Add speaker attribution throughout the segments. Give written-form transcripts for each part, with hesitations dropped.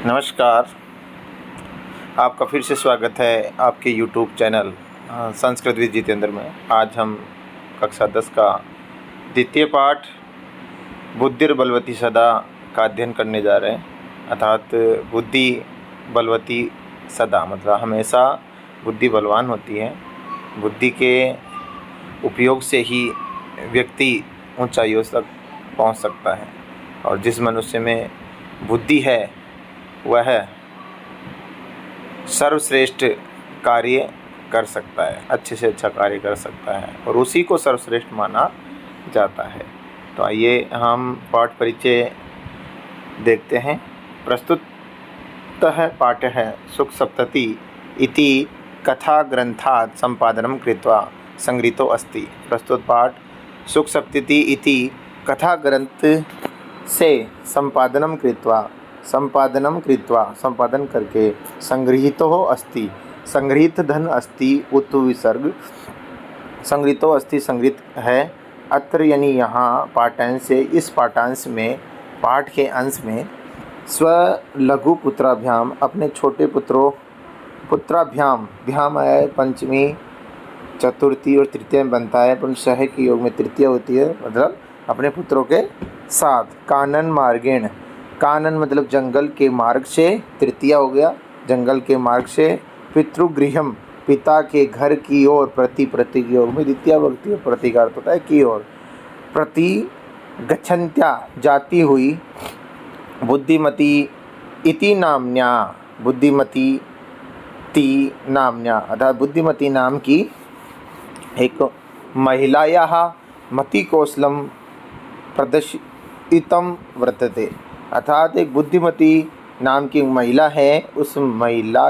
Speaker 1: नमस्कार। आपका फिर से स्वागत है आपके YouTube channel Sanskrit with Jitendra में। आज हम कक्षा 10 का द्वितीय पाठ बुद्धिर्बलवती सदा का अध्ययन करने जा रहे हैं। अर्थात बुद्धि बलवती सदा मतलब हमेशा बुद्धि बलवान होती है। बुद्धि के उपयोग से ही व्यक्ति ऊंचाइयों तक पहुंच सकता है, और जिस मनुष्य में बुद्धि है वह सर्वश्रेष्ठ कार्य कर सकता है, अच्छे से अच्छा कार्य कर सकता है, और उसी को सर्वश्रेष्ठ माना जाता है। तो आइए हम पाठ परिचय देखते हैं। प्रस्तुतः पाठ है सुख सप्तति इति कथा ग्रंथात् संपादनं कृत्वा संगृहीतो अस्ति। प्रस्तुत पाठ सुख सप्तति इति कथा ग्रंथ से संपादनं संपादन करके संगृहीतो अस्ति। संगृहीत धन अस्ति उत विसर्ग संगृहीतो अस्ति संगृहीत है। अत्र यानी यहाँ पाठांश से, इस पाठांश में पाठ के अंश में स्व लघु पुत्राभ्याम अपने छोटे पुत्राभ्याम भ्याम है पंचमी चतुर्थी और तृतीय में बनता है, पर सह के योग में तृतीय होती है, मतलब अपने पुत्रों के साथ। कानन मार्गेण, कानन मतलब जंगल के मार्ग से, तृतीया हो गया जंगल के मार्ग से। पितृगृहम पिता के घर की ओर, प्रति के योग में द्वितीय भक्ति और प्रति का अर्थ होता है की ओर। प्रति गच्छन्त्या जाती हुई। बुद्धिमती इति नाम्न्या, बुद्धिमती ती नाम्न्या अर्थात बुद्धिमती नाम की एक महिलायाः मतिकौशलम प्रदर्शितम वर्तते। अर्थात एक बुद्धिमती नाम की महिला है, उस महिला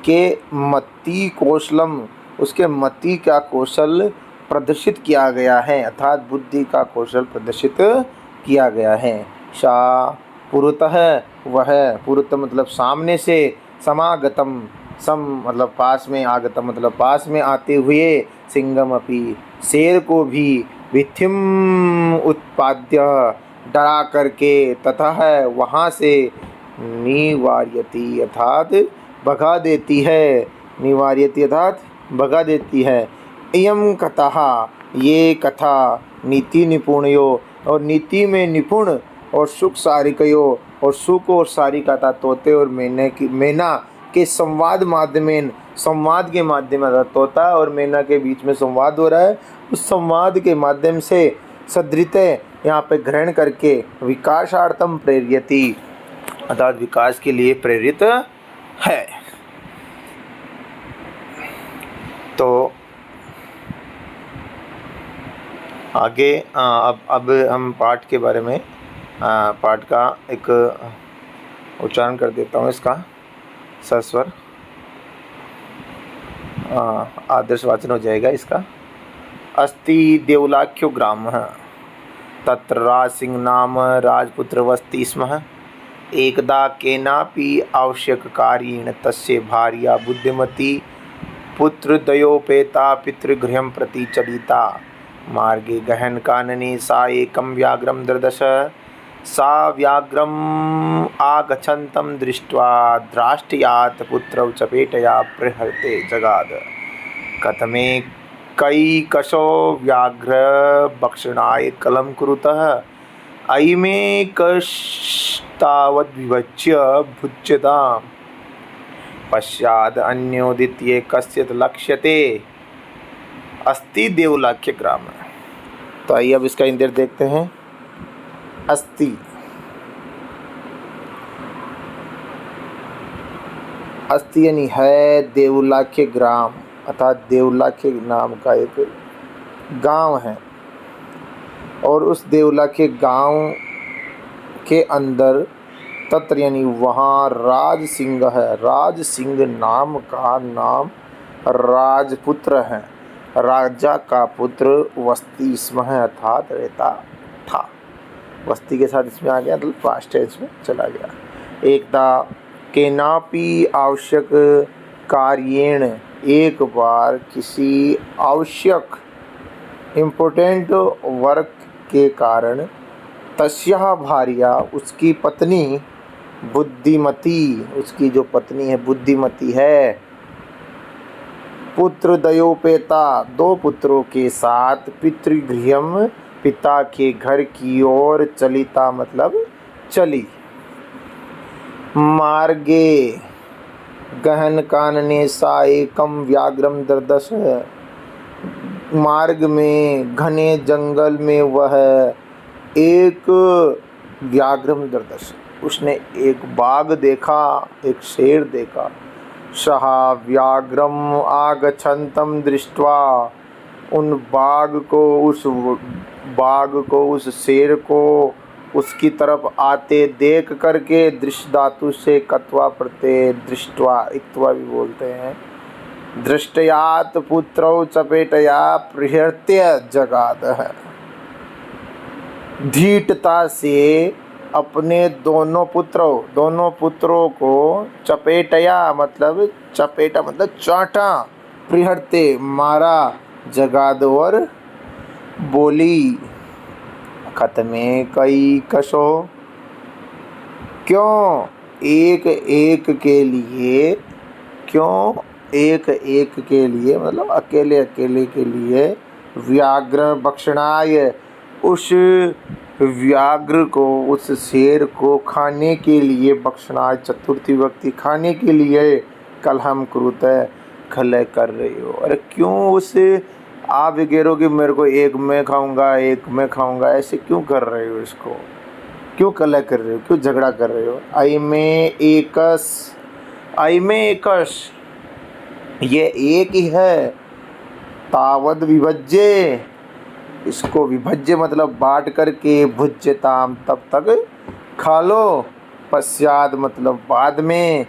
Speaker 1: के मति कौशलम, उसके मति का कौशल प्रदर्शित किया गया है, अर्थात बुद्धि का कौशल प्रदर्शित किया गया है। सा पुरतः, वह पुरत मतलब सामने से, समागतम सम मतलब पास में, आगतम मतलब पास में आते हुए, सिंहम अपि शेर को भी, विथिम उत्पाद्य डरा करके, तथा है वहाँ से, निवार्यति अर्थात भगा देती है, निवार्यति अर्थात भगा देती है। इयं कथा, ये कथा नीति निपुणयो और नीति में निपुण, और सुख सारिकयो और सुख और सारिका था तोते और मैना के संवाद के माध्यम तोता और मैना के बीच में संवाद हो रहा है, उस संवाद के माध्यम से सदृत यहाँ पे ग्रहण करके विकासार्थम प्रेर्यति अर्थात विकास के लिए प्रेरित है। तो आगे अब हम पाठ के बारे में, पाठ का एक उच्चारण कर देता हूँ, इसका सस्वर आदर्श वाचन हो जाएगा इसका। अस्ति देवलाख्यो ग्राम तत्र राजसिंह नाम राजपुत्र वसति स्म। एकदा केनापि आवश्यककार्येण तस्य भार्या बुद्धिमती पुत्रद्वयोपेता पितृगृहं प्रति चलिता। मार्गे गहन कानने सा एकं व्याघ्रं ददर्श। सा व्याघ्रम् आगच्छन्तं दृष्ट्वा द्राष्ट्यात् पुत्रौ चपेटया प्रहृते जगाद। कथमेकैकशो व्याघ्र भक्षणाय कलं कुरुतः। अयिमेकस्तावद्विवच्य भुज्यताम्। पश्चाद अन्यो द्वितीय कश्चित् लक्ष्यते। अस्ति देवलाख्य ग्राम। तो आइए अब इसका इंद्र देखते हैं। अस्ति, अस्ति यानी है, देवलाख्य ग्राम अर्थात देवलाख्य नाम का एक गांव है, और उस देवलाख्य गांव के अंदर तत्र यानी वहाँ राज सिंह है। राज सिंह नाम का नाम राजपुत्र है, राजा का पुत्र वस्ती स्म है अर्थात रहता था। वस्ती के साथ इसमें आ गया, मतलब पास्ट टेंस में चला गया। एकदा केनापि आवश्यक कार्येण, एक बार किसी आवश्यक इम्पोर्टेंट वर्क के कारण, तस्या भार्या उसकी पत्नी बुद्धिमती, उसकी जो पत्नी है बुद्धिमती है। पुत्र दयोपेता, 2 पुत्रों के साथ पितृगृहम, पिता के घर की ओर चलिता मतलब चली। मार्गे गहन कानने सा एकम व्याघ्रम दर्दश, मार्ग में घने जंगल में वह एक व्याघ्रम दर्दश, उसने एक बाघ देखा, एक शेर देखा। सह व्याघ्रम आगच्छन्तम दृष्ट्वा, उन बाघ को उस शेर को उसकी तरफ आते देख करके, दृश्य धातु से कत्वा प्रत्यय, दृष्ट्वा इत्वा भी बोलते हैं। दृष्टयात पुत्रौ चपेटया प्रहृत्य जगादः, धीटता से अपने दोनों पुत्रों को चपेटया मतलब चपेटा मतलब चाटा, प्रहृत्य मारा, जगाद और बोली। खत्मे कई कशो, क्यों एक एक के लिए मतलब अकेले के लिए, व्याघ्र भक्षणाय, उस व्याघ्र को, उस शेर को खाने के लिए, भक्षणाय चतुर्थी व्यक्ति खाने के लिए, कलहम कुरुत खलय कर रही हो। अरे क्यों उस आप वगैरह कि मेरे को एक मैं खाऊंगा ऐसे क्यों कर रहे हो, इसको क्यों कलह कर रहे हो, क्यों झगड़ा कर रहे हो। आई में एकस, ये एक ही है। तावद विभज्य, इसको विभज्य मतलब बांट करके, भुज्यताम तब तक खा लो, पश्चात मतलब बाद में,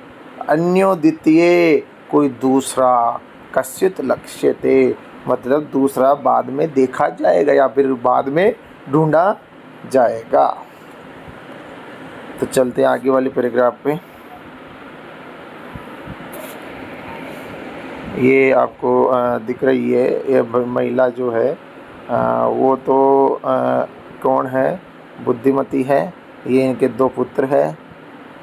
Speaker 1: अन्यो द्वितीय कोई दूसरा, कश्चित लक्ष्यते मतलब दूसरा बाद में देखा जाएगा या फिर बाद में ढूंढा जाएगा। तो चलते हैं आगे वाले पैराग्राफ पे। ये आपको दिख रही है, ये महिला जो है वो तो कौन है, बुद्धिमती है। ये इनके 2 पुत्र है,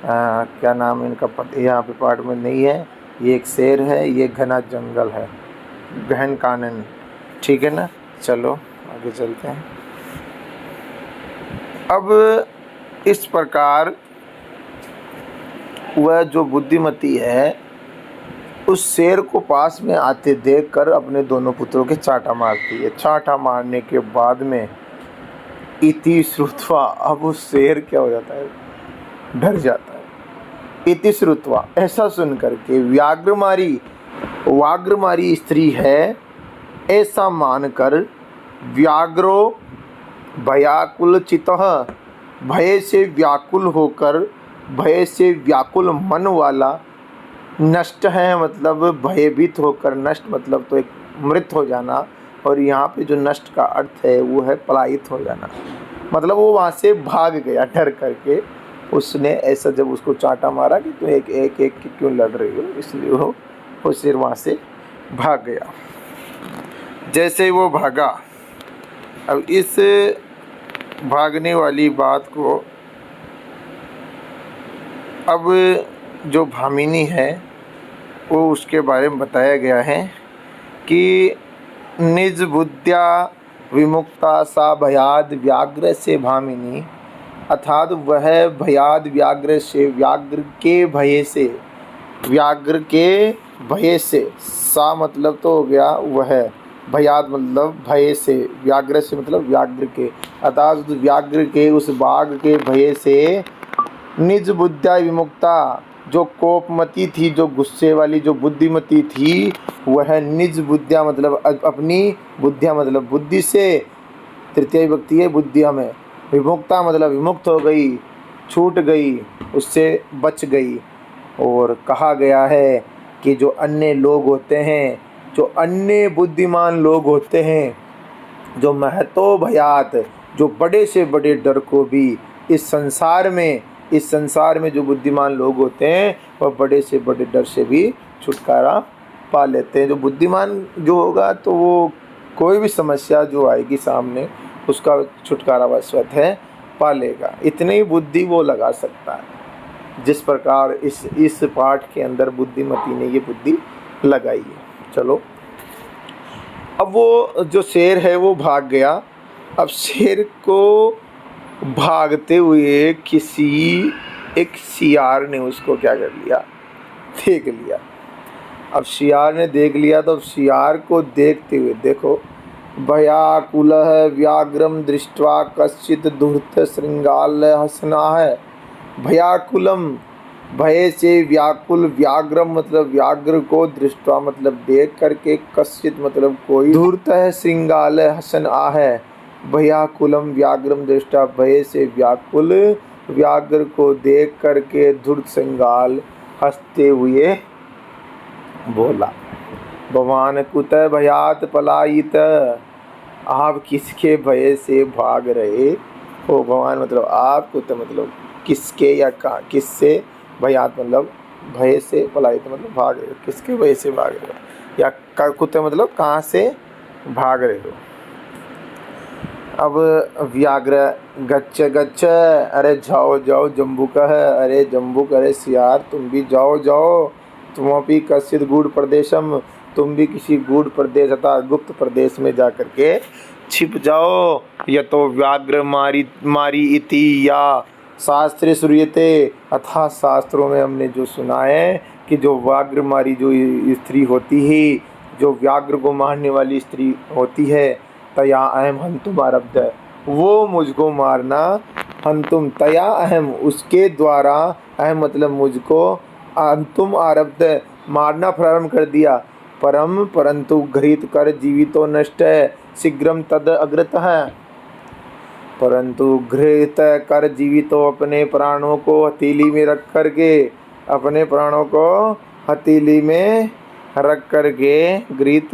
Speaker 1: क्या नाम इनका यहाँ पे पाठ में नहीं है। ये एक शेर है, ये घना जंगल है, गहन कानन, ठीक है ना। चलो आगे चलते हैं। अब इस प्रकार वह जो बुद्धिमती है उस शेर को पास में आते देखकर अपने दोनों पुत्रों के चाटा मारती है। चाटा मारने के बाद में इति श्रुत्वा, अब उस शेर क्या हो जाता है, डर जाता है। इति श्रुत्वा, ऐसा सुन करके, व्याघ्रमारी स्त्री है ऐसा मानकर, व्याघ्रो भयाकुलचितः, भय से व्याकुल होकर, भय से व्याकुल मन वाला, नष्ट है मतलब भयभीत होकर, नष्ट मतलब तो एक मृत हो जाना, और यहाँ पे जो नष्ट का अर्थ है वो है पलायित हो जाना, मतलब वो वहाँ से भाग गया डर करके। उसने ऐसा जब उसको चाटा मारा कि तो एक क्यों लड़ रही हो, इसलिए वो सिर वहाँ से भाग गया। जैसे वो भागा, अब इस भागने वाली बात को अब जो भामिनी है वो उसके बारे में बताया गया है कि निज बुद्ध्या विमुक्ता सा भयाद व्याघ्र से भामिनी, अर्थात वह भयाद व्याघ्र से, व्याघ्र के भय से, सा मतलब तो हो गया वह, भयाद मतलब भय से, व्याघ्र से मतलब व्याघ्र के, अर्थात व्याघ्र के उस बाघ के भय से, निज बुद्ध्या विमुक्ता, जो कोपमती थी, जो गुस्से वाली, जो बुद्धिमती थी, वह निज बुद्धिया मतलब अपनी, बुद्धिया मतलब बुद्धि से, तृतीय विभक्ति है बुद्धिया में, विमुक्ता मतलब विमुक्त हो गई, छूट गई, उससे बच गई। और कहा गया है कि जो अन्य लोग होते हैं, जो अन्य बुद्धिमान लोग होते हैं, जो महतो भयात, जो बड़े से बड़े डर को भी इस संसार में जो बुद्धिमान लोग होते हैं वह बड़े से बड़े डर से भी छुटकारा पा लेते हैं। जो बुद्धिमान जो होगा तो वो कोई भी समस्या जो आएगी सामने उसका छुटकारा वह स्वतः पा लेगा, इतनी बुद्धि वो लगा सकता है। जिस प्रकार इस पाठ के अंदर बुद्धिमती ने ये बुद्धि लगाई है। चलो, अब वो जो शेर है वो भाग गया। अब शेर को भागते हुए किसी एक सियार ने उसको क्या कर लिया, देख लिया। अब सियार ने देख लिया तो सियार को देखते हुए, देखो, भयाकुलः व्याघ्रम दृष्ट्वा कश्चित् धूर्त श्रृंगाल हसनाः। भयाकुलम, भय से व्याकुल, व्याघ्रम मतलब व्याघ्र को, दृष्टवा मतलब देख करके, कश्चित् मतलब कोई, धूर्त है श्रृंगाल हसन आहे। भयाकुलम व्याघ्रम दृष्टा, भय से व्याकुल व्याघ्र को देख करके धूर्त श्रृंगाल हंसते हुए बोला, भवान कुतः भयात पलायित, आप किसके भय से भाग रहे हो। भगवान मतलब आप, कुतः मतलब किसके या कहाँ, किससे, भयात मतलब भय से, पलायित मतलब भाग रहे हो, किसके भय से भाग रहे हो, या कुतः मतलब कहाँ से भाग रहे हो। अब व्याघ्र गच्छ गच्छ, अरे जाओ जाओ जम्बुकः, अरे जम्बुक, अरे सियार तुम भी जाओ जाओ, तुमपि कश्चित् गूढ़ प्रदेशम, तुम भी किसी गूढ़ प्रदेश अर्थात गुप्त प्रदेश में जा कर के छिप जाओ। यतो व्याघ्र मारी इति या शास्त्रे श्रूयते, अर्थात शास्त्रों में हमने जो सुना है कि जो व्याघ्र मारी जो स्त्री होती है, जो व्याघ्र को मारने वाली स्त्री होती है, तया अहम हंतुम आरब्ध, वो मुझको मारना, हंतुम तया अहम उसके द्वारा, अहम मतलब मुझको, हंतुम आरब्ध मारना प्रारंभ कर दिया। परम परंतु घृत कर जीवितो नष्ट है, शीघ्रम तद अग्रत है। परंतु घृत कर जीवितो, अपने प्राणों को हथेली में रख करके, अपने प्राणों को हथेली में रख करके, घृत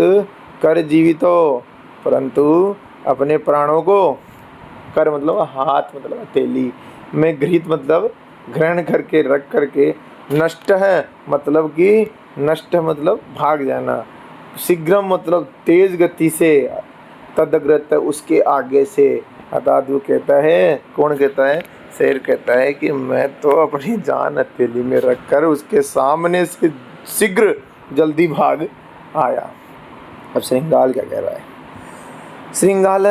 Speaker 1: कर जीवितो, परंतु अपने प्राणों को, कर मतलब हाथ मतलब हथेली में, घृत मतलब ग्रहण करके, रख करके, नष्ट है मतलब कि नष्ट मतलब भाग जाना, शीघ्रम मतलब तेज गति से, तदग्रत उसके आगे से, अर्थात वो कहता है, कौन कहता है, शेर कहता है कि मैं तो अपनी जान हथेली में रखकर उसके सामने से शीघ्र जल्दी भाग आया। अब श्रृंगाल क्या कह रहा है, श्रृंगाल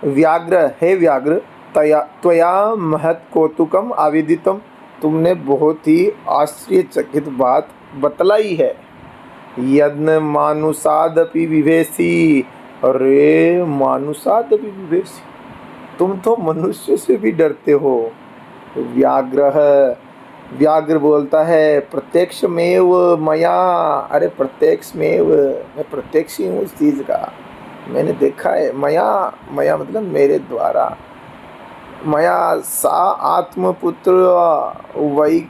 Speaker 1: व्याघ्र, हे व्याघ्र, त्वया महत् कौतुकम आवेदितम, तुमने बहुत ही आश्चर्यचकित बात बतलाई है। यद्न मानुषादपि विभेषी, अरे मानुषादपि विभेषी, तुम तो मनुष्य से भी डरते हो। व्याघ्र, व्याघ्र बोलता है, प्रत्यक्षमेव मया, अरे प्रत्यक्षमेव, मैं प्रत्यक्ष ही हूँ उस चीज़ का, मैंने देखा है। मया, मया मतलब मेरे द्वारा, मया सा आत्मपुत्र वही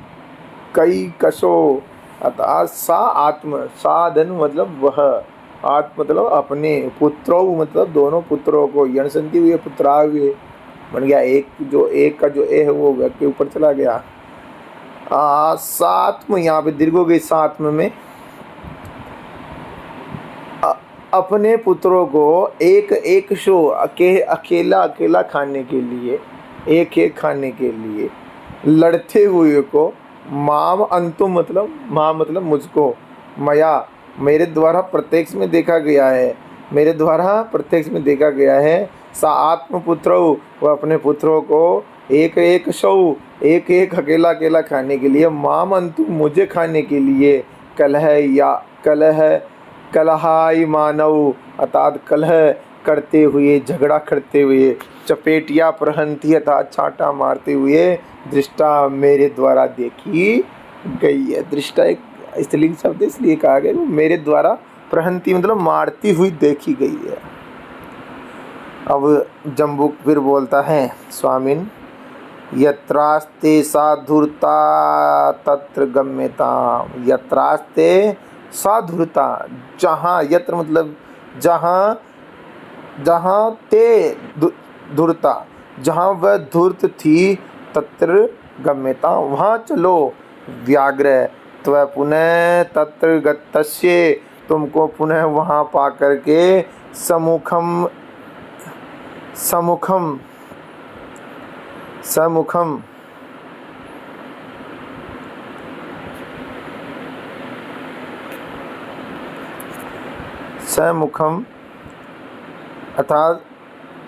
Speaker 1: कई कशो, अर्थात सा आत्म, साधन मतलब वह, आत्म मतलब अपने, पुत्रों मतलब दोनों पुत्रों को, यणसंति हुए पुत्रा हुए, बन गया एक, जो एक का जो ए है वो व्यक्ति ऊपर चला गया। सात्म, यहाँ पे दीर्घ हो गई सात्म में, अपने पुत्रों को एक एक शो अकेला अकेला खाने के लिए, एक एक खाने के लिए लड़ते हुए को, माम अंतुम मतलब, माम मतलब मुझको, मया मेरे द्वारा प्रत्यक्ष में देखा गया है, मेरे द्वारा प्रत्यक्ष में देखा गया है। सा आत्मपुत्र, वह अपने पुत्रों को एक एक शव, एक एक अकेला अकेला खाने के लिए, माम अंतुम मुझे खाने के लिए, कलह या कलह, कलहाई मानव अर्थात कलह करते हुए, झगड़ा करते हुए, चपेटिया प्रहंती अर्थात छाटा मारते हुए, दृष्टा मेरे द्वारा देखी गई है। दृष्टा एक स्त्रीलिंग शब्द इसलिए कहा गया, मेरे द्वारा प्रहंती मतलब मारती हुई देखी गई है। अब जम्बुक फिर बोलता है, स्वामिन यत्रास्ते साधुरता तत्र गम्यता, यत्रास्ते साधुरता, जहाँ, यत्र मतलब जहाँ, जहाँ ते धूर्ता, जहाँ वह धूर्त थी, तत्र गम्यता वहाँ चलो। व्याघ्र त्व पुनः तत्र गतस्य, तुमको पुनः वहाँ पा करके, सम्मुखम सम्मुखम सम्मुखम समुखम अर्थात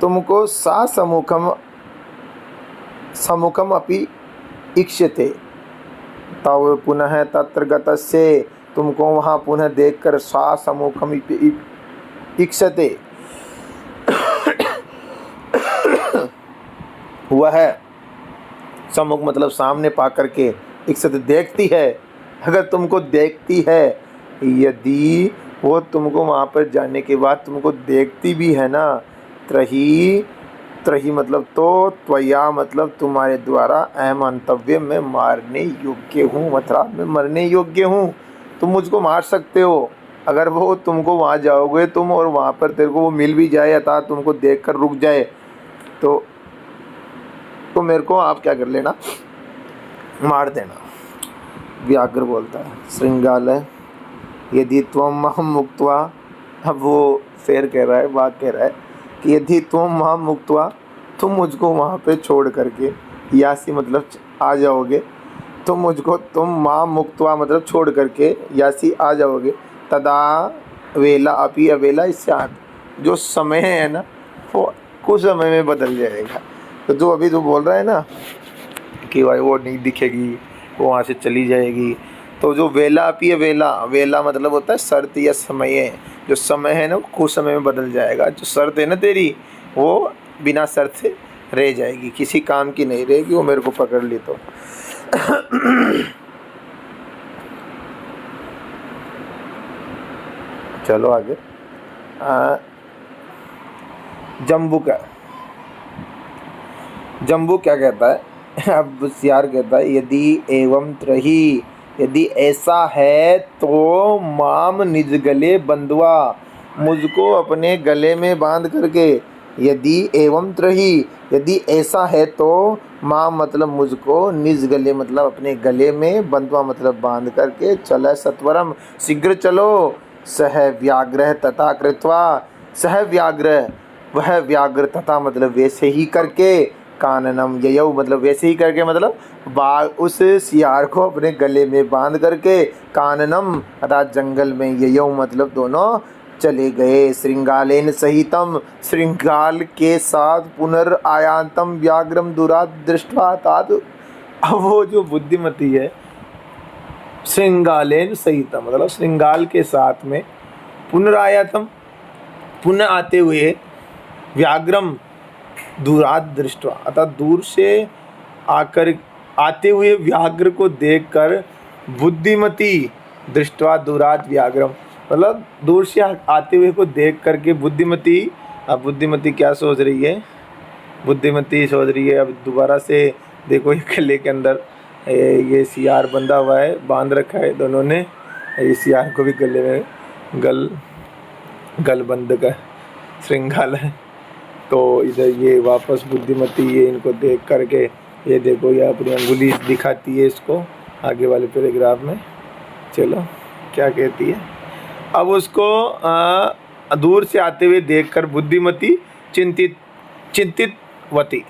Speaker 1: तुमको सा समुखम अपि इक्ष्यते। तव पुनः तत्र गतस्य तुमको वहाँ पुनः देखकर सा समुखम इक्ष्यते हुआ है। सम्मुख मतलब सामने पा करके, इक्ष्यते देखती है, अगर तुमको देखती है, यदि वो तुमको वहाँ पर जाने के बाद तुमको देखती भी है ना, त्रही मतलब तो, त्वया मतलब तुम्हारे द्वारा, अहम अंतव्य में मारने योग्य हूँ, मतलब मैं मरने योग्य हूँ, तुम मुझको मार सकते हो। अगर वो तुमको वहाँ जाओगे तुम और वहाँ पर तेरे को वो मिल भी जाए अर्थात तुमको देखकर रुक जाए तो मेरे को आप क्या कर लेना, मार देना। व्याघ्र बोलता है श्रृंगालय यदि त्वं मां मुक्त्वा, अब वो शेर कह रहा है, बाघ कह रहा है कि यदि त्वं मां मुक्त्वा, तुम मुझको वहाँ पे छोड़ करके, यासी मतलब आ जाओगे, तुम मां मुक्त्वा मतलब छोड़ करके, यासी आ जाओगे, तदा वेला अपि अवेला स्यात्, जो समय है ना वो कुछ समय में बदल जाएगा। तो जो अभी तो बोल रहा है ना कि भाई वो नहीं दिखेगी, वो वहाँ से चली जाएगी, तो जो वेला अपि अवेला, वेला मतलब होता है शर्त या समय, जो समय है ना वो कुछ समय में बदल जाएगा। जो शर्त है ना तेरी वो बिना शर्त से रह जाएगी, किसी काम की नहीं रहेगी, वो मेरे को पकड़ ली तो। चलो आगे। जम्बू क्या कहता है, अब सियार कहता है यदि एवं त्रही, यदि ऐसा है तो माम निज गले बंधवा, मुझको अपने गले में बांध करके, यदि एवं त्रही, यदि ऐसा है तो माम मतलब मुझको, निज गले मतलब अपने गले में, बंधवा मतलब बांध करके, चल सत्वरम शीघ्र चलो, सह व्याघ्र तथा कृत्वा, सह व्याघ्र वह व्याघ्र तथा मतलब वैसे ही करके, काननम ययौ मतलब वैसे ही करके मतलब बाघ उस सियार को अपने गले में बांध करके, काननम अर्थात जंगल में, ययौ मतलब दोनों चले गए, श्रृंगालेन सहितम श्रृंगाल के साथ, पुनर्आयान्तम व्याघ्रम दूरात् दृष्ट्वा, अर्थात अब वो जो बुद्धिमती है श्रृंगालेन सहितम मतलब श्रृंगाल के साथ में, पुनरायातम पुनः आते हुए, व्याघ्रम दूरात दृष्टवा अर्थात दूर से आकर आते हुए व्याघ्र को देखकर, बुद्धिमती दृष्टवा दूरात व्याघ्रम मतलब दूर से आते हुए को देख करके बुद्धिमती, अब बुद्धिमती क्या सोच रही है, बुद्धिमती सोच रही है अब दोबारा से देखो ये किले के अंदर ये सियार बंधा हुआ है, बांध रखा है दोनों ने, ये सियार को भी गले में गल बंद का श्रृंगाल है। तो इधर ये वापस बुद्धिमती ये इनको देख करके, ये देखो ये अपनी अंगुली दिखाती है इसको आगे वाले पैराग्राफ में। चलो क्या कहती है, अब उसको दूर से आते हुए देखकर बुद्धिमती चिंतितवती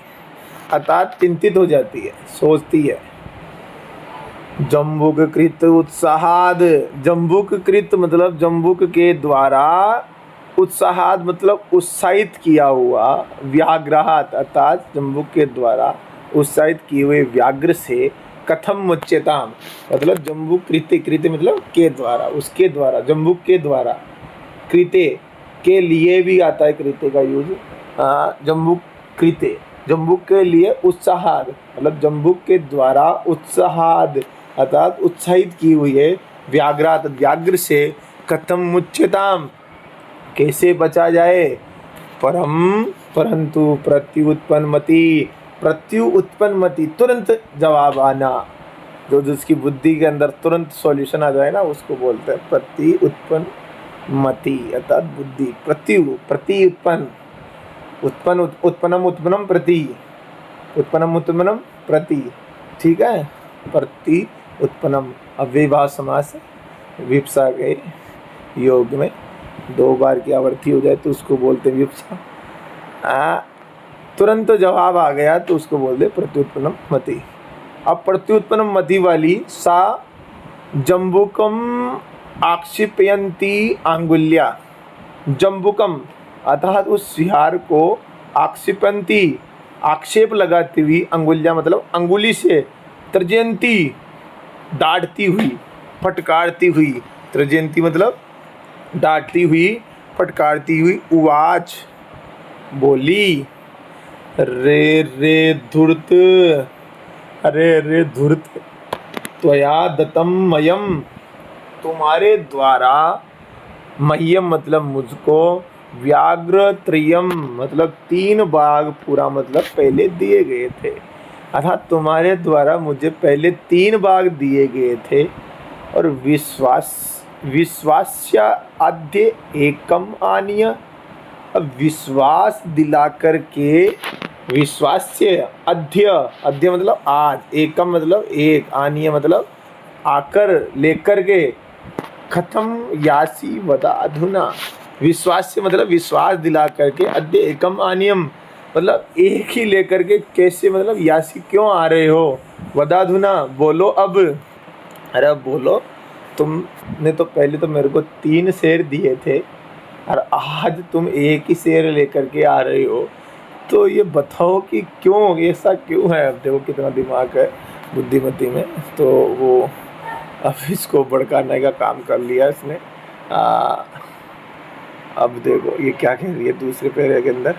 Speaker 1: अर्थात चिंतित हो जाती है, सोचती है। जम्बुक कृत उत्साहाद, जम्बुक कृत मतलब जम्बुक के द्वारा, उत्साहाद मतलब उत्साहित किया हुआ, व्याघ्रात अर्थात जम्बुक के द्वारा उत्साहित किए हुए व्याघ्र से, कथम मुच्यताम मतलब जम्बुक कृत्य मतलब के द्वारा, उसके द्वारा, जम्बुक के द्वारा, कृत्य के लिए भी आता है कृत्य का यूज, जम्बुक कृत्य जम्बुक के लिए, उत्साहाद मतलब जम्बुक के द्वारा, उत्साहाद अर्थात उत्साहित की हुई है, व्याघ्रात व्याघ्र से, कथम मुच्यताम कैसे बचा जाए, परंतु प्रत्युत्पन्नमति तुरंत जवाब आना, जो जिसकी बुद्धि के अंदर तुरंत सॉल्यूशन आ जाए ना उसको बोलते हैं प्रत्युत्पन्नमति अर्थात बुद्धि, उत्पन्नम प्रति, ठीक है, प्रति उत्पन्नम अव्ययभाव समास, विप्सा के योग में 2 बार की आवर्ती हो जाए तो उसको बोलते हैं विप्सा। तुरंत जवाब आ गया तो उसको बोलते प्रत्युत्पन्नम मति। अब प्रत्युत्पन्नम मति वाली सा जम्बुकम आक्षिपयंती आंगुल्या,
Speaker 2: जम्बुकम अर्थात उस सिहार को आक्षेपंती आक्षेप लगाती हुई, अंगुलियाँ मतलब अंगुली से, तर्जयंती डांटती हुई, फटकारती हुई, तर्जयंती मतलब डांटती हुई, फटकारती हुई, उवाच बोली, रे रे धूर्त, अरे रे धूर्त, त्वया दत्तम मयम, तुम्हारे द्वारा, मह्यम मतलब मुझको, व्याघ्र त्रयम मतलब 3 बाघ पूरा मतलब पहले दिए गए थे, अर्थात तुम्हारे द्वारा मुझे पहले 3 बाघ दिए गए थे, और विश्वास्य अद्य एकम आनीय, अब विश्वास दिला कर के, विश्वास्य अद्य, अद्य मतलब आज, एकम मतलब एक, आनीय मतलब आकर, लेकर के, खत्म यासी वदा अधुना, विश्वास से मतलब विश्वास दिला करके, अद्य एकम आनियम मतलब एक ही लेकर के, कैसे मतलब यासी क्यों आ रहे हो, वदाधुना बोलो अब, अरे अब बोलो, तुमने तो पहले तो मेरे को 3 शेर दिए थे और आज तुम एक ही शेर लेकर के आ रहे हो, तो ये बताओ कि क्यों, ऐसा क्यों है। अब देखो कितना दिमाग है बुद्धिमती में, तो वो अब इसको भड़काने का काम कर लिया इसने। अब देखो ये क्या कह रही है दूसरे पैरे के अंदर,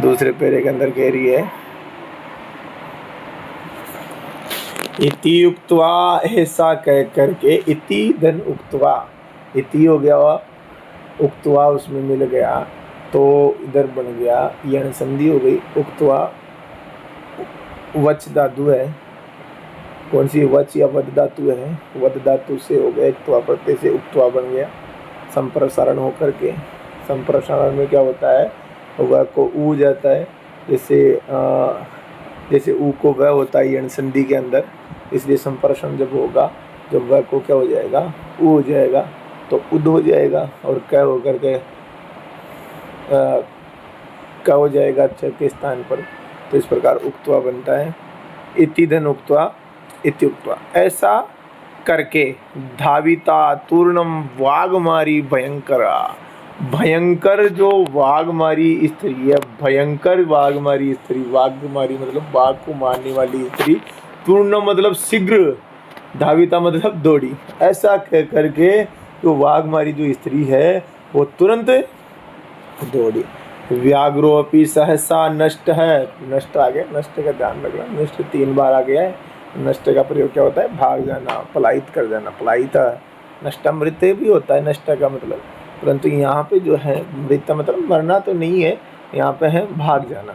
Speaker 2: दूसरे पैरे के अंदर कह रही है, इति उक्त्वा, ऐसा कह करके, इति धन उक्त्वा, इति हो गया, उक्त्वा उसमें मिल गया तो इधर बन गया यण संधि हो गई, उक्त्वा वच धातु है, कौन सी, वच या वद धातु है, वद धातु से हो गया, उक्त्वा प्रत्यय से उक्त्वा बन गया, संप्रसारण होकर के, संप्रसारण में क्या होता है, वह को ऊ जाता है, जैसे ऊ को वह होता है यण संधि के अंदर, इसलिए संप्रसारण जब होगा, जब वह को क्या हो जाएगा, ऊ हो जाएगा, तो उद हो जाएगा, और क्या होकर के क्या हो जाएगा अच्छा के स्थान पर, तो इस प्रकार उक्त्वा बनता है, इति धन उक्त्वा, इत्युक्त्वा, ऐसा करके, धाविता तूर्णम वाघमारी भयंकरा, भयंकर जो वाघमारी स्त्री है, भयंकर वाघमारी स्त्री, वाघमारी मतलब बाघ को मारने वाली स्त्री, तूर्णम मतलब शीघ्र, धाविता मतलब दौड़ी, ऐसा कह करके जो वाघमारी जो स्त्री है वो तुरंत दौड़ी, व्याघ्रोपि सहसा नष्ट है, नष्ट आ गया, नष्ट का ध्यान रखना, नष्ट 3 बार आ गया है, नष्ट का प्रयोग क्या होता है, भाग जाना, पलायित कर जाना, पलायित, नष्ट मृत भी होता है नष्ट का मतलब, परंतु यहाँ पे जो है मृत मतलब मरना तो नहीं है, यहाँ पे है भाग जाना,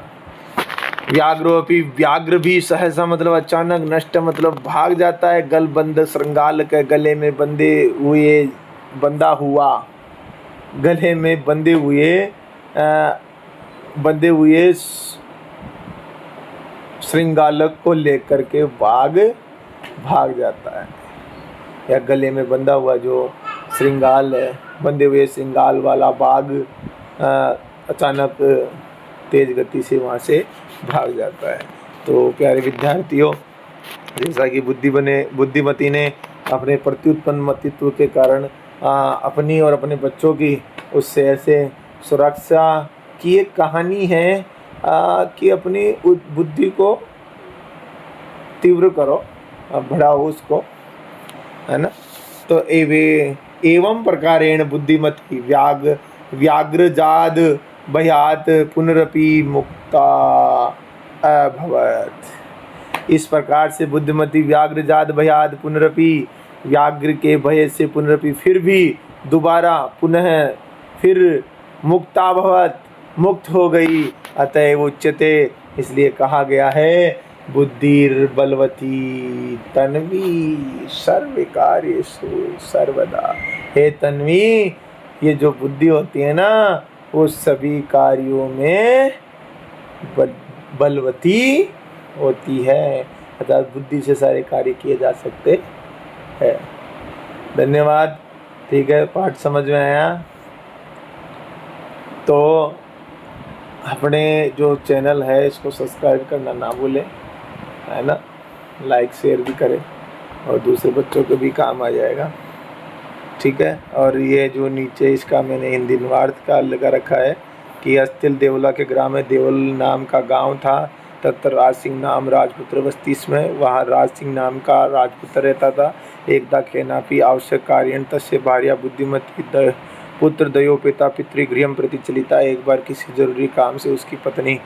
Speaker 2: व्याघ्रोपि, व्याघ्र भी सहसा मतलब अचानक, नष्ट मतलब भाग जाता है, गल बंद श्रृंगाल के, गले में बंधे हुए, बंधा हुआ, गले में बंधे हुए श्रृंगालक को लेकर के बाघ भाग जाता है, या गले में बंधा हुआ जो श्रृंगाल है, बंधे हुए श्रृंगाल वाला बाघ अचानक तेज गति से वहाँ से भाग जाता है। तो प्यारे विद्यार्थियों, जैसा कि बुद्धिमती ने अपने प्रत्युत्पन्न मतित्व के कारण अपनी और अपने बच्चों की उससे ऐसे सुरक्षा की एक कहानी है कि अपनी बुद्धि को तीव्र करो, बढ़ाओ उसको, है ना। तो एवं प्रकारेण बुद्धिमती व्याघ्रजाद भयात पुनरपि मुक्ता अभवत। इस प्रकार से बुद्धिमती व्याघ्रजात भयात पुनरपि, व्याघ्र के भय से पुनरपि फिर भी दोबारा पुनः फिर मुक्ता भवत, मुक्त हो गई, अतएव उच्यते, इसलिए कहा गया है बुद्धिर्बलवती तन्वी सर्वकार्येषु सर्वदा। हे तन्वी, ये जो बुद्धि होती है ना वो सभी कार्यों में बलवती होती है, अर्थात बुद्धि से सारे कार्य किए जा सकते हैं। धन्यवाद। ठीक है, पाठ समझ में आया तो अपने जो चैनल है इसको सब्सक्राइब करना ना भूलें, है ना। लाइक शेयर भी करें और दूसरे बच्चों को भी काम आ जाएगा। ठीक है। और ये जो नीचे इसका मैंने हिंदी अनुवाद का लगा रखा है कि अस्थिल देवला के ग्राम में देवल नाम का गांव था, तत्र राज सिंह नाम राजपुत्र बस्ती इसमें, वहाँ राज सिंह नाम का राजपुत्र रहता था। एकदा केनापि आवश्यक कार्येण तस्य भार्या बुद्धिमती पुत्र दयो पिता पितृगृहं प्रति चलिता। एक बार किसी जरूरी काम से उसकी पत्नी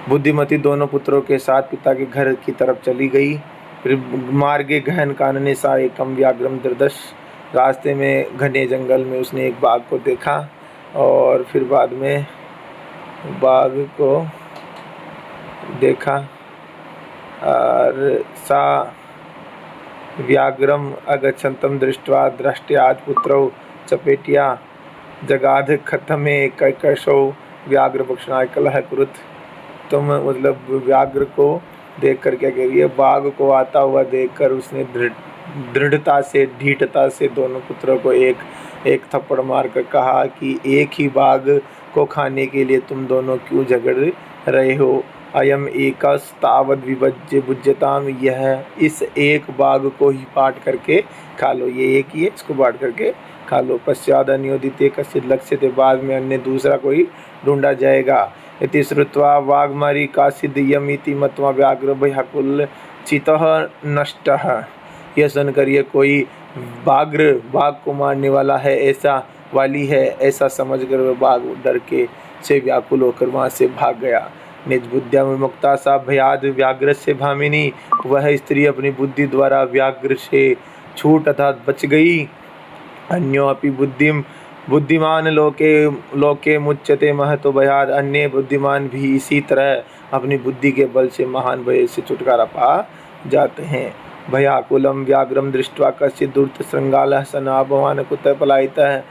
Speaker 2: बुद्धिमती दोनों पुत्रों के साथ पिता के घर की तरफ चली गई। फिर मार्गे गहन कानने सा एकम व्याघ्रम दृदश, रास्ते में घने जंगल में उसने एक बाघ को देखा। और फिर बाद में बाघ को देखा और सा व्याघ्रम अगच्छन्तं दृष्ट्वा द्रष्ट्यात् पुत्रौ चपेटिया जगाध खतमे कैकशौ व्याघ्र भक्षणाय कलह कुरुत। तुम मतलब व्याघ्र को देख कर क्या कह रही है, बाघ को आता हुआ देखकर उसने दृढ़ता से ढीठता से दोनों पुत्रों को एक थप्पड़ मारकर कहा कि एक ही बाघ को खाने के लिए तुम दोनों क्यों झगड़ रहे हो। अयम एकस्तावद विभज्य भुज्यताम, यह इस एक बाघ को ही बांट करके खा लो, ये एक ही है इसको बांट करके खा लो। पश्चात अन्योदिते कश्चित् लक्ष्यते, बाद में अन्य दूसरा कोई ढूंढा जाएगा। इति श्रुत्वा वाघमारी काचिद् यमिति मत्वा व्याघ्र भयाकुल चितः नष्टः। यह सुनकर ये कोई बाघ को मारने वाला है, ऐसा वाली है, ऐसा समझकर वह बाघ डर के से व्याकुल होकर वहाँ से भाग गया। निज बुद्ध्या विमुक्ता सा भयाद व्याघ्र से भामिनी, वह स्त्री अपनी बुद्धि द्वारा व्याघ्र से छूट अर्थात बच गई। अन्यो अपि बुद्धिमान लोके मुच्यते महतो भयाद, अन्य बुद्धिमान भी इसी तरह अपनी बुद्धि के बल से महान भय से छुटकारा पा जाते हैं। भयाकुलम व्याघ्रम दृष्ट्वा कश्चित् दूरत श्रृंगालः सनाभवान कुतः पलायितः।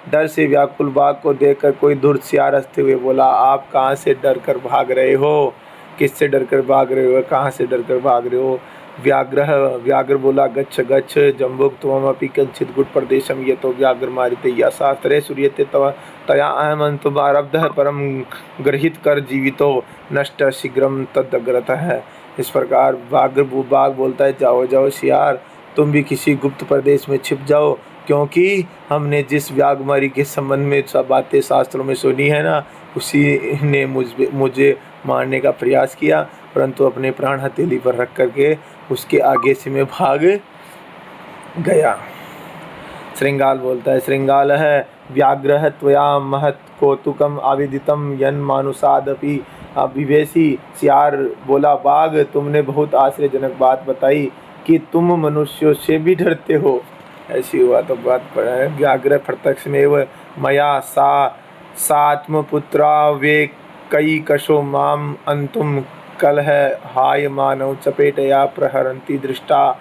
Speaker 2: डर से व्याकुल बाघ को देखकर कोई दूर सियार हंसते हुए बोला, आप कहाँ से डर कर भाग रहे हो, किससे डर कर भाग रहे हो, कहाँ से डर कर भाग रहे हो। व्याघ्र बोला, गच्छ गच्छ जम्बुक त्वमपि कञ्चित् गुट प्रदेशम, ये तो व्याघ्र मारिते या शास्त्रे सूर्यते तव तया अहमन्तु आरब्धः परम गृहीत कर जीवितो नष्ट शीघ्रम तदग्रतः। इस प्रकार बाघ बोलता है, जाओ जाओ सियार, तुम भी किसी गुप्त प्रदेश में छिप जाओ, क्योंकि हमने जिस व्याघमारी के संबंध में सब बातें शास्त्रों में सुनी है ना, उसी ने मुझे मारने का प्रयास किया, परंतु अपने प्राण हथेली पर रख करके उसके आगे से मैं भाग गया। श्रृंगाल बोलता है, श्रृंगाल है व्याघ्र त्वया महत् कौतुकम आविदितम यन मानुषादपि अभिवेशी। सियार बोला, बाघ तुमने बहुत आश्चर्यजनक बात बताई कि तुम मनुष्यों से भी डरते हो। ऐसी हुआ तो बात पड़ा है। व्याघ्र प्रत्यक्ष में मया सात्मपुत्रा वे कई कशो माम अंतुम कल है हाय मानव चपेटया प्रहरंती दृष्टा।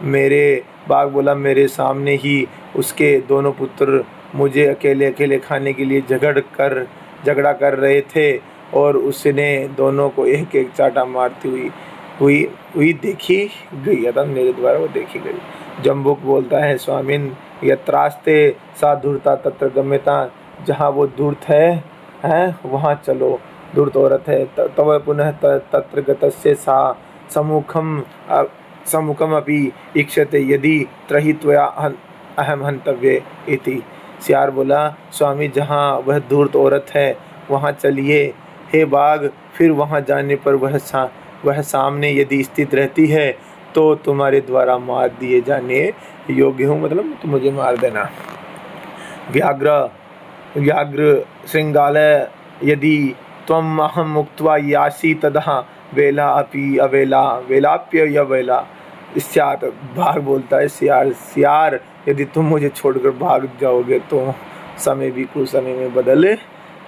Speaker 2: मेरे बाघ बोला, मेरे सामने ही उसके दोनों पुत्र मुझे अकेले अकेले खाने के लिए झगड़ा कर रहे थे, और उसने दोनों को एक एक चाटा मारती हुई देखी गई, अर्थात मेरे द्वारा वो देखी गई। जम्बुक बोलता है, स्वामिन यत्रास्ते सा धूर्ता तत्र गम्यता, जहाँ वो धूर्त है वहाँ चलो, धूर्त औरत है। तव पुनः तत्र गतस्य सा सम्मुखम अपि इक्षते यदि त्रहि त्वया अहम हंतव्ये इति। सियार बोला, स्वामी जहाँ वह धूर्त औरत है वहाँ चलिए हे बाघ, फिर वहाँ जाने पर वह सामने यदि स्थित रहती है तो तुम्हारे द्वारा मार दिए जाने योग्य हूँ, मतलब तो मुझे मार देना। व्याघ्र श्रृंगाल यदि त्वम अहम मुक्त्वा यासी तदहा वेला अपि अवेला वेलाप्य यवेला स्यात्। बाघ बोलता है, सियार यदि तुम मुझे छोड़कर भाग जाओगे तो समय भी कुछ समय में बदल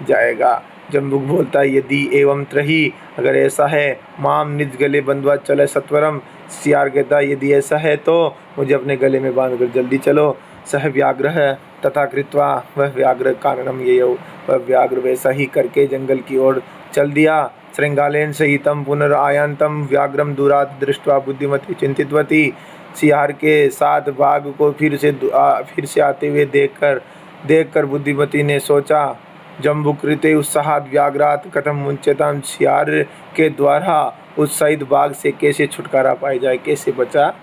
Speaker 2: जाएगा। जम्बुक बोलता है, यदि एवं त्रही, अगर ऐसा है, माम निज गले बंधवा चले सत्वरम। सियार कहता है, यदि ऐसा है तो मुझे अपने गले में बांधकर जल्दी चलो। सह व्याघ्र है तथा कृत्वा, वह व्याघ्र कारणम ये, वह व्याघ्र वैसा ही करके जंगल की ओर चल दिया। श्रृंगालेन सहितम पुनरायांतम व्याघ्रम दूरात् दृष्ट्वा बुद्धिमती चिंतितवती। सियार के साथ बाघ को फिर से आते हुए देखकर बुद्धिमती ने सोचा, जम्बुकृते उत्साहात व्याघ्रात कथम मुंचताम, सियार के द्वारा उत्साहित बाघ से कैसे छुटकारा पाया जाए, कैसे बचा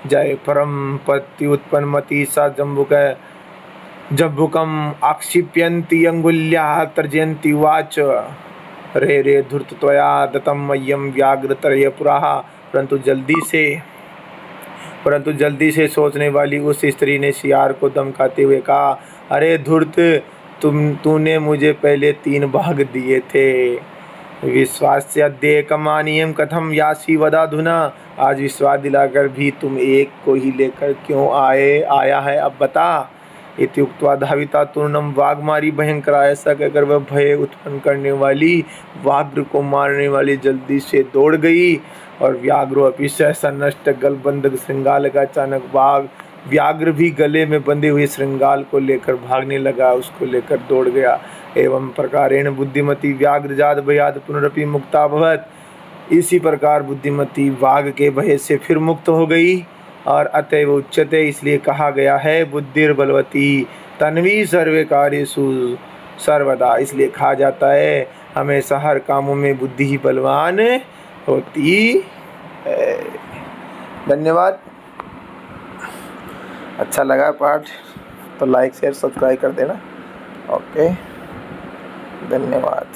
Speaker 2: जय परम पति उत्पन्न मति सा जम्बुकम आक्षिप्यन्ति अंगुल्या तर्जयन्ति वाच रे रे धूर्त त्वया दत्तम मह्यम व्याघ्रतरय पुराः। परंतु जल्दी से सोचने वाली उस स्त्री ने सियार को धमकाते हुए कहा, अरे धूर्त, तूने मुझे पहले 3 बाघ दिए थे। विश्वास्यद्य कमानियम कथम यासी वदाधुना। आज विश्वास दिलाकर भी तुम एक को ही लेकर क्यों आया है, अब बता। इत्युक्त्वा धाविता तूर्णम वाघमारी भयंकर। ऐसा कहकर वह भय उत्पन्न करने वाली व्याघ्र को मारने वाली जल्दी से दौड़ गई। और व्याघ्रो अपि सहसा नष्ट गलबंधक श्रृंगाल का। अचानक व्याघ्र भी गले में बंधे हुए श्रृंगाल को लेकर भागने लगा, उसको लेकर दौड़ गया। एवं प्रकारेण बुद्धिमती व्याघ्र जात भयात पुनरपि मुक्ता भवत। इसी प्रकार बुद्धिमती वाघ के भय से फिर मुक्त हो गई और अतएव उच्यते, इसलिए कहा गया है बुद्धिर्बलवती तन्वी सर्वे कार्येषु सर्वदा। इसलिए कहा जाता है हमेशा हर कामों में बुद्धि ही बलवान होती है। धन्यवाद। अच्छा लगा पाठ तो लाइक शेयर सब्सक्राइब कर देना। ओके, धन्यवाद।